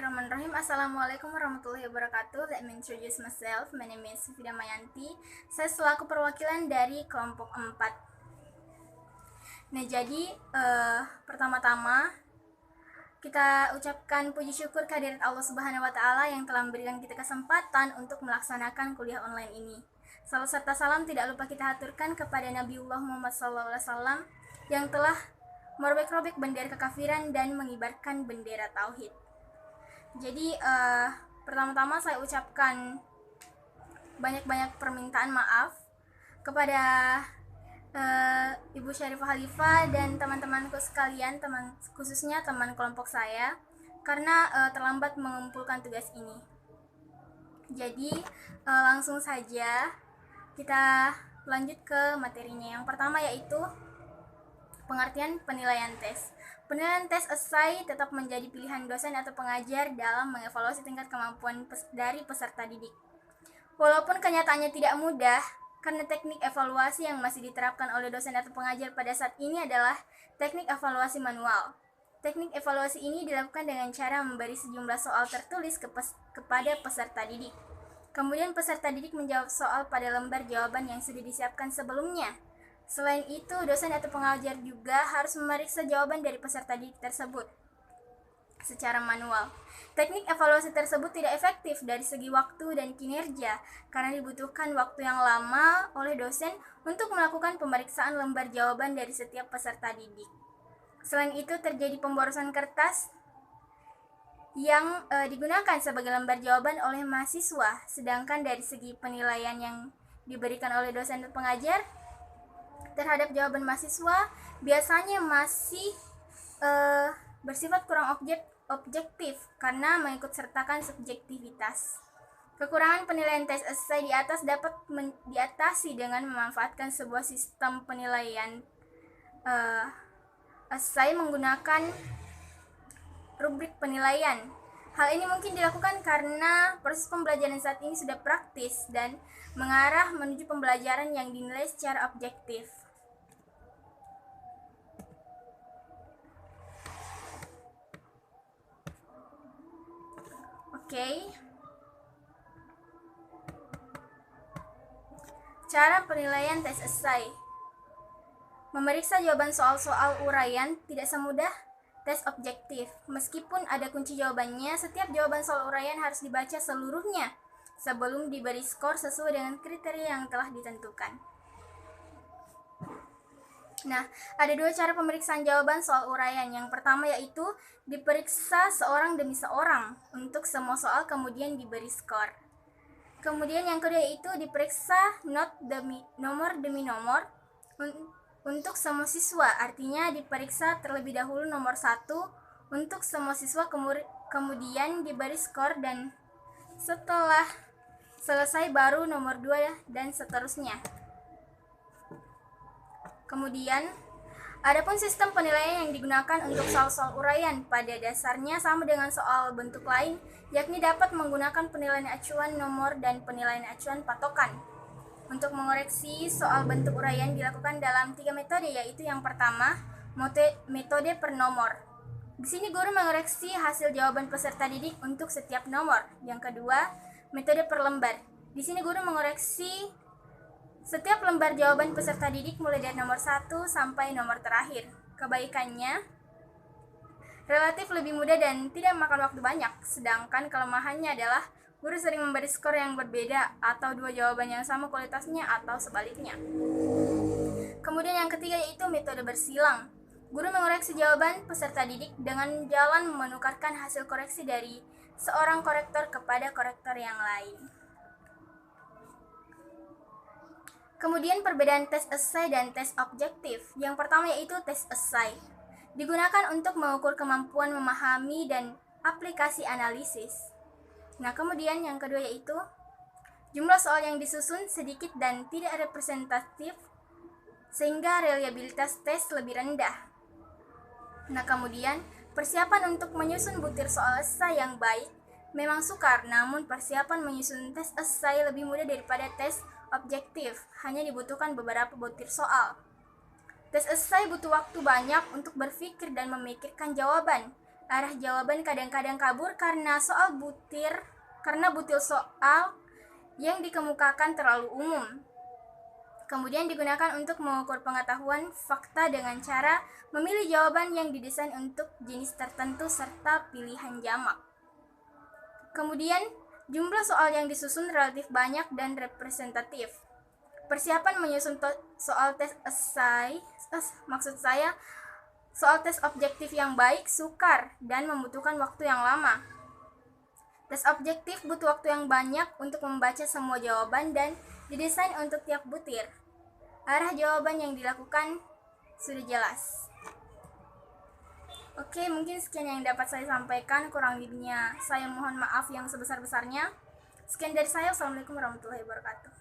Bismillahirrahmanirrahim. Assalamualaikum warahmatullahi wabarakatuh. Let me introduce myself. My name is Fida Mayanti. Saya selaku perwakilan dari kelompok 4. Nah, jadi pertama-tama kita ucapkan puji syukur kehadirat Allah Subhanahu wa taala yang telah memberikan kita kesempatan untuk melaksanakan kuliah online ini. Salam serta salam tidak lupa kita haturkan kepada Nabiullah Muhammad SAW yang telah merobek-robek bendera kekafiran dan mengibarkan bendera tauhid. Jadi pertama-tama saya ucapkan banyak-banyak permintaan maaf kepada Ibu Syarifah Khalifah dan teman-temanku sekalian, khususnya teman kelompok saya, karena terlambat mengumpulkan tugas ini. Jadi langsung saja kita lanjut ke materinya. Yang pertama yaitu pengertian penilaian tes. Penilaian tes esai tetap menjadi pilihan dosen atau pengajar dalam mengevaluasi tingkat kemampuan dari peserta didik. Walaupun kenyataannya tidak mudah, karena teknik evaluasi yang masih diterapkan oleh dosen atau pengajar pada saat ini adalah teknik evaluasi manual. Teknik evaluasi ini dilakukan dengan cara memberi sejumlah soal tertulis kepada peserta didik. Kemudian peserta didik menjawab soal pada lembar jawaban yang sudah disiapkan sebelumnya. Selain itu, dosen atau pengajar juga harus memeriksa jawaban dari peserta didik tersebut secara manual. Teknik evaluasi tersebut tidak efektif dari segi waktu dan kinerja karena dibutuhkan waktu yang lama oleh dosen untuk melakukan pemeriksaan lembar jawaban dari setiap peserta didik. Selain itu, terjadi pemborosan kertas yang digunakan sebagai lembar jawaban oleh mahasiswa, sedangkan dari segi penilaian yang diberikan oleh dosen dan pengajar terhadap jawaban mahasiswa biasanya masih bersifat kurang objektif karena mengikut sertakan subjektivitas. Kekurangan penilaian tes esai di atas dapat diatasi dengan memanfaatkan sebuah sistem penilaian esai menggunakan rubrik penilaian. Hal ini mungkin dilakukan karena proses pembelajaran saat ini sudah praktis dan mengarah menuju pembelajaran yang dinilai secara objektif. Oke. Cara penilaian tes esai. Memeriksa jawaban soal-soal uraian tidak semudah tes objektif. Meskipun ada kunci jawabannya, setiap jawaban soal uraian harus dibaca seluruhnya sebelum diberi skor sesuai dengan kriteria yang telah ditentukan. Nah, ada dua cara pemeriksaan jawaban soal uraian. Yang pertama yaitu diperiksa seorang demi seorang untuk semua soal kemudian diberi skor. Kemudian yang kedua yaitu diperiksa nomor demi nomor untuk semua siswa. Artinya diperiksa terlebih dahulu nomor 1 untuk semua siswa, kemudian diberi skor, dan setelah selesai baru nomor 2 dan seterusnya. Kemudian, adapun sistem penilaian yang digunakan untuk soal-soal uraian pada dasarnya sama dengan soal bentuk lain, yakni dapat menggunakan penilaian acuan nomor dan penilaian acuan patokan. Untuk mengoreksi soal bentuk uraian dilakukan dalam 3 metode, yaitu yang pertama, metode per nomor. Di sini guru mengoreksi hasil jawaban peserta didik untuk setiap nomor. Yang kedua, metode per lembar. Di sini guru mengoreksi setiap lembar jawaban peserta didik mulai dari nomor 1 sampai nomor terakhir. Kebaikannya relatif lebih mudah dan tidak makan waktu banyak, sedangkan kelemahannya adalah guru sering memberi skor yang berbeda atau dua jawaban yang sama kualitasnya atau sebaliknya. Kemudian yang ketiga yaitu metode bersilang. Guru mengoreksi jawaban peserta didik dengan jalan menukarkan hasil koreksi dari seorang korektor kepada korektor yang lain. Kemudian perbedaan tes esai dan tes objektif. Yang pertama yaitu tes esai. Digunakan untuk mengukur kemampuan memahami dan aplikasi analisis. Nah, kemudian yang kedua yaitu jumlah soal yang disusun sedikit dan tidak representatif sehingga reliabilitas tes lebih rendah. Nah, kemudian persiapan untuk menyusun butir soal esai yang baik memang sukar, namun persiapan menyusun tes esai lebih mudah daripada tes objektif, hanya dibutuhkan beberapa butir soal. Tes esai butuh waktu banyak untuk berpikir dan memikirkan jawaban. Arah jawaban kadang-kadang kabur karena butil soal yang dikemukakan terlalu umum. Kemudian digunakan untuk mengukur pengetahuan fakta dengan cara memilih jawaban yang didesain untuk jenis tertentu serta pilihan jamak. Kemudian, jumlah soal yang disusun relatif banyak dan representatif. Persiapan menyusun soal tes soal tes objektif yang baik, sukar, dan membutuhkan waktu yang lama. Tes objektif butuh waktu yang banyak untuk membaca semua jawaban dan didesain untuk tiap butir. Arah jawaban yang dilakukan sudah jelas. Oke, mungkin sekian yang dapat saya sampaikan. Kurang lebihnya saya mohon maaf yang sebesar-besarnya. Sekian dari saya. Wassalamualaikum warahmatullahi wabarakatuh.